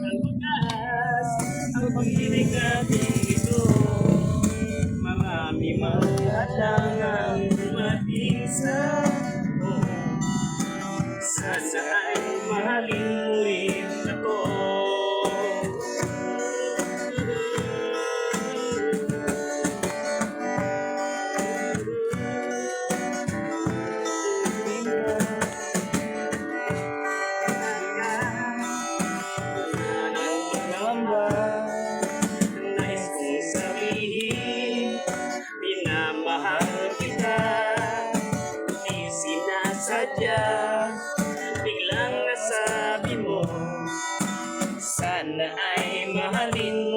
Ang wakas, ang pag-ibig natin ito, marami mang halangang dumating sa sana ay mahalin mo rin ako. Nais kong sabihin, minamahal kita, di sinasadya. Biglang nasabi mo, sana ay mahalin